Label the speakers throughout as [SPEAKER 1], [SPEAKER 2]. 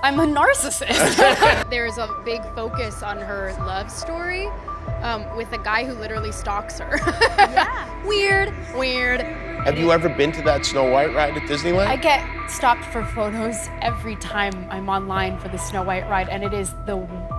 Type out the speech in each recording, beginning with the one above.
[SPEAKER 1] I'm a narcissist.
[SPEAKER 2] There's a big focus on her love story with a guy who literally stalks her.
[SPEAKER 1] Yeah.
[SPEAKER 2] Weird.
[SPEAKER 3] Have you ever been to that Snow White ride at Disneyland?
[SPEAKER 1] I get stalked for photos every time I'm online for the Snow White ride, and it is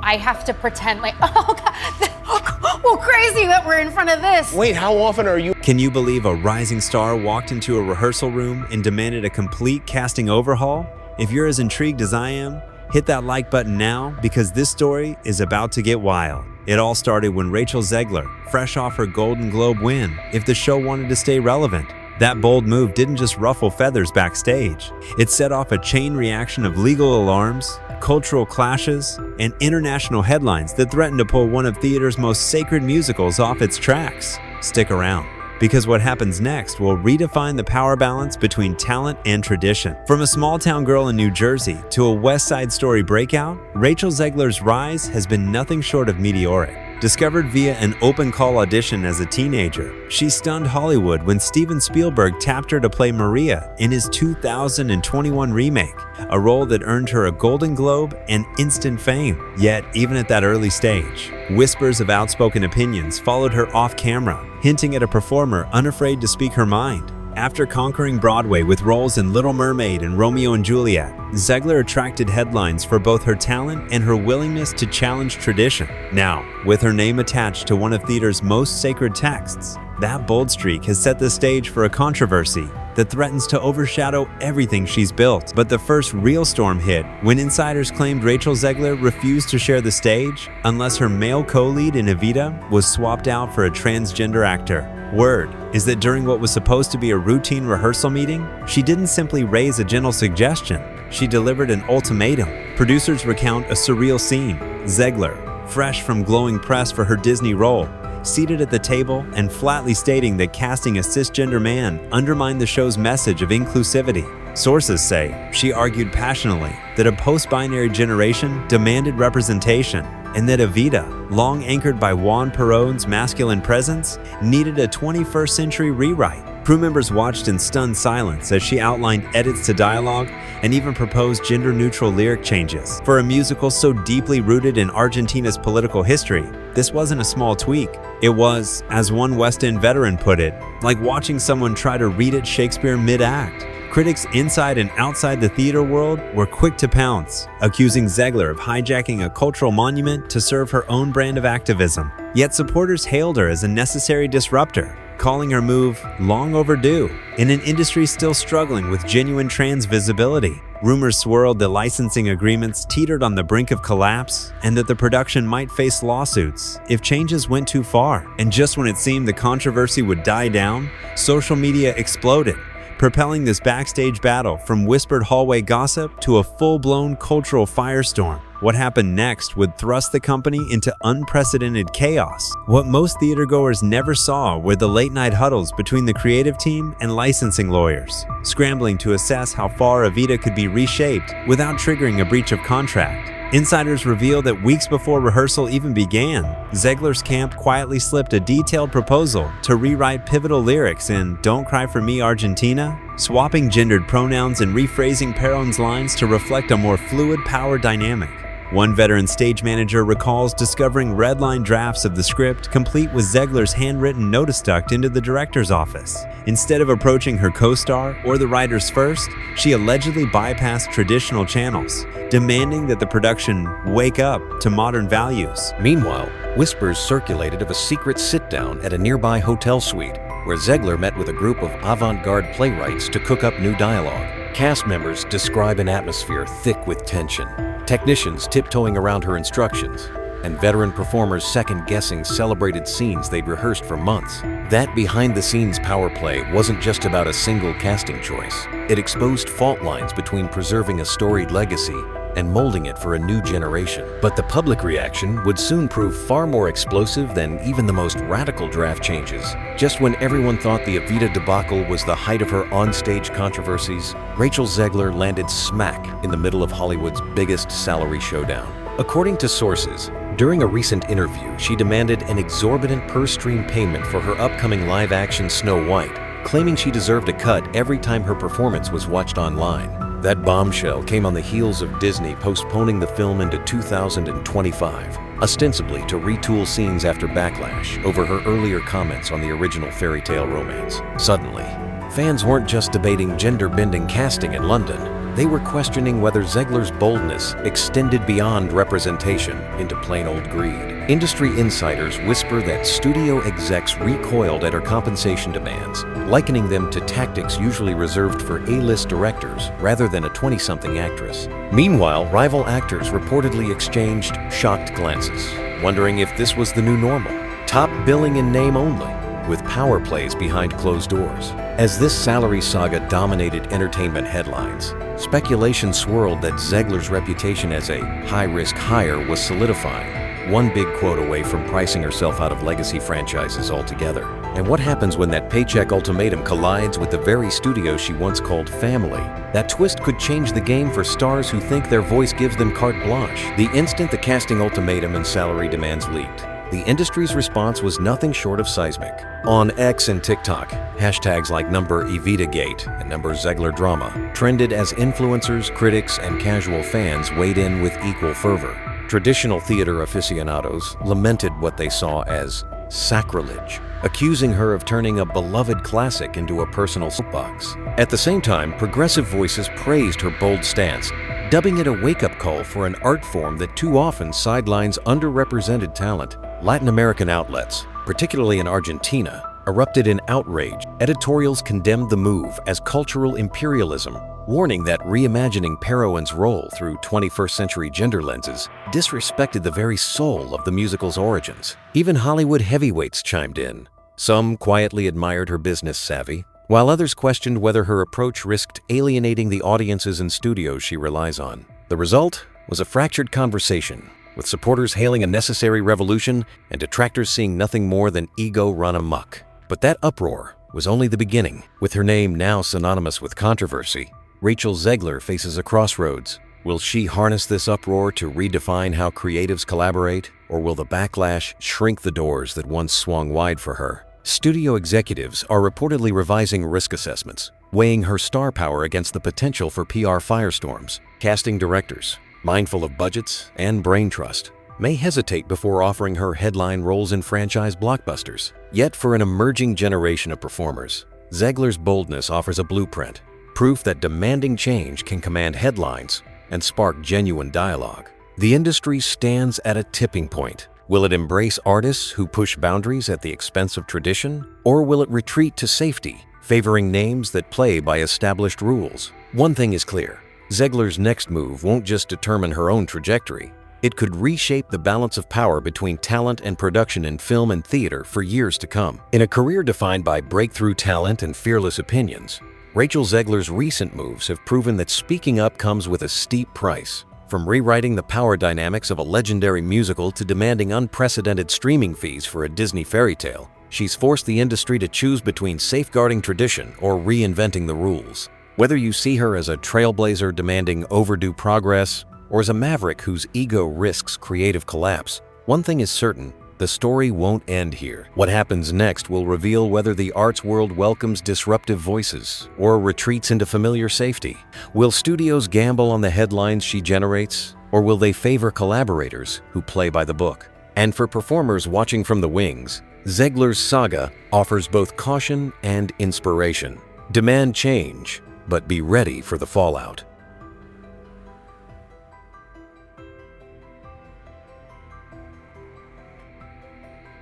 [SPEAKER 1] I have to pretend like, oh God, well, crazy that we're in front of this.
[SPEAKER 3] Wait, how often are you?
[SPEAKER 4] Can you believe a rising star walked into a rehearsal room and demanded a complete casting overhaul? If you're as intrigued as I am, hit that like button now because this story is about to get wild. It all started when Rachel Zegler, fresh off her Golden Globe win, if the show wanted to stay relevant. That bold move didn't just ruffle feathers backstage. It set off a chain reaction of legal alarms, cultural clashes, and international headlines that threatened to pull one of theater's most sacred musicals off its tracks. Stick around, because what happens next will redefine the power balance between talent and tradition. From a small-town girl in New Jersey to a West Side Story breakout, Rachel Zegler's rise has been nothing short of meteoric. Discovered via an open call audition as a teenager, she stunned Hollywood when Steven Spielberg tapped her to play Maria in his 2021 remake, a role that earned her a Golden Globe and instant fame. Yet, even at that early stage, whispers of outspoken opinions followed her off-camera, hinting at a performer unafraid to speak her mind. After conquering Broadway with roles in Little Mermaid and Romeo and Juliet, Zegler attracted headlines for both her talent and her willingness to challenge tradition. Now, with her name attached to one of theater's most sacred texts, that bold streak has set the stage for a controversy that threatens to overshadow everything she's built. But the first real storm hit when insiders claimed Rachel Zegler refused to share the stage unless her male co-lead in Evita was swapped out for a transgender actor. Word is that during what was supposed to be a routine rehearsal meeting, she didn't simply raise a gentle suggestion. She delivered an ultimatum. Producers recount a surreal scene. Zegler, fresh from glowing press for her Disney role, seated at the table and flatly stating that casting a cisgender man undermined the show's message of inclusivity. Sources say she argued passionately that a post-binary generation demanded representation and that Evita, long anchored by Juan Perón's masculine presence, needed a 21st century rewrite. Crew members watched in stunned silence as she outlined edits to dialogue and even proposed gender-neutral lyric changes. For a musical so deeply rooted in Argentina's political history, this wasn't a small tweak. It was, as one West End veteran put it, like watching someone try to read at Shakespeare mid-act. Critics inside and outside the theater world were quick to pounce, accusing Zegler of hijacking a cultural monument to serve her own brand of activism. Yet supporters hailed her as a necessary disruptor, calling her move long overdue. In an industry still struggling with genuine trans visibility, rumors swirled that licensing agreements teetered on the brink of collapse and that the production might face lawsuits if changes went too far. And just when it seemed the controversy would die down, social media exploded, propelling this backstage battle from whispered hallway gossip to a full-blown cultural firestorm. What happened next would thrust the company into unprecedented chaos. What most theatergoers never saw were the late-night huddles between the creative team and licensing lawyers, scrambling to assess how far Avita could be reshaped without triggering a breach of contract. Insiders reveal that weeks before rehearsal even began, Zegler's camp quietly slipped a detailed proposal to rewrite pivotal lyrics in Don't Cry For Me, Argentina, swapping gendered pronouns and rephrasing Perón's lines to reflect a more fluid power dynamic. One veteran stage manager recalls discovering redline drafts of the script complete with Zegler's handwritten notice tucked into the director's office. Instead of approaching her co-star or the writers first, she allegedly bypassed traditional channels, demanding that the production wake up to modern values.
[SPEAKER 5] Meanwhile, whispers circulated of a secret sit-down at a nearby hotel suite, where Zegler met with a group of avant-garde playwrights to cook up new dialogue. Cast members describe an atmosphere thick with tension, technicians tiptoeing around her instructions, and veteran performers second-guessing celebrated scenes they'd rehearsed for months. That behind-the-scenes power play wasn't just about a single casting choice. It exposed fault lines between preserving a storied legacy and molding it for a new generation. But the public reaction would soon prove far more explosive than even the most radical draft changes. Just when everyone thought the Evita debacle was the height of her onstage controversies, Rachel Zegler landed smack in the middle of Hollywood's biggest salary showdown. According to sources, during a recent interview, she demanded an exorbitant per-stream payment for her upcoming live-action Snow White, claiming she deserved a cut every time her performance was watched online. That bombshell came on the heels of Disney postponing the film into 2025, ostensibly to retool scenes after backlash over her earlier comments on the original fairy tale romance. Suddenly, fans weren't just debating gender-bending casting in London, they were questioning whether Zegler's boldness extended beyond representation into plain old greed. Industry insiders whisper that studio execs recoiled at her compensation demands, likening them to tactics usually reserved for A-list directors rather than a 20-something actress. Meanwhile, rival actors reportedly exchanged shocked glances, wondering if this was the new normal. Top billing in name only, with power plays behind closed doors. As this salary saga dominated entertainment headlines, speculation swirled that Zegler's reputation as a high-risk hire was solidifying, one big quote away from pricing herself out of legacy franchises altogether. And what happens when that paycheck ultimatum collides with the very studio she once called family? That twist could change the game for stars who think their voice gives them carte blanche. The instant the casting ultimatum and salary demands leaked, the industry's response was nothing short of seismic. On X and TikTok, hashtags like #EvitaGate and #ZeglerDrama trended as influencers, critics, and casual fans weighed in with equal fervor. Traditional theater aficionados lamented what they saw as sacrilege, accusing her of turning a beloved classic into a personal soapbox. At the same time, progressive voices praised her bold stance, dubbing it a wake-up call for an art form that too often sidelines underrepresented talent. Latin American outlets, particularly in Argentina, erupted in outrage. Editorials condemned the move as cultural imperialism, warning that reimagining Perrón's role through 21st century gender lenses disrespected the very soul of the musical's origins. Even Hollywood heavyweights chimed in. Some quietly admired her business savvy, while others questioned whether her approach risked alienating the audiences and studios she relies on. The result was a fractured conversation, with supporters hailing a necessary revolution and detractors seeing nothing more than ego run amok. But that uproar was only the beginning. With her name now synonymous with controversy, Rachel Zegler faces a crossroads. Will she harness this uproar to redefine how creatives collaborate, or will the backlash shrink the doors that once swung wide for her? Studio executives are reportedly revising risk assessments, weighing her star power against the potential for PR firestorms. Casting directors, mindful of budgets and brain trust, may hesitate before offering her headline roles in franchise blockbusters. Yet for an emerging generation of performers, Zegler's boldness offers a blueprint, proof that demanding change can command headlines and spark genuine dialogue. The industry stands at a tipping point. Will it embrace artists who push boundaries at the expense of tradition, or will it retreat to safety, favoring names that play by established rules? One thing is clear. Zegler's next move won't just determine her own trajectory. It could reshape the balance of power between talent and production in film and theater for years to come. In a career defined by breakthrough talent and fearless opinions, Rachel Zegler's recent moves have proven that speaking up comes with a steep price. From rewriting the power dynamics of a legendary musical to demanding unprecedented streaming fees for a Disney fairy tale, she's forced the industry to choose between safeguarding tradition or reinventing the rules. Whether you see her as a trailblazer demanding overdue progress, or as a maverick whose ego risks creative collapse, one thing is certain: the story won't end here. What happens next will reveal whether the arts world welcomes disruptive voices or retreats into familiar safety. Will studios gamble on the headlines she generates, or will they favor collaborators who play by the book? And for performers watching from the wings, Zegler's saga offers both caution and inspiration. Demand change, but be ready for the fallout.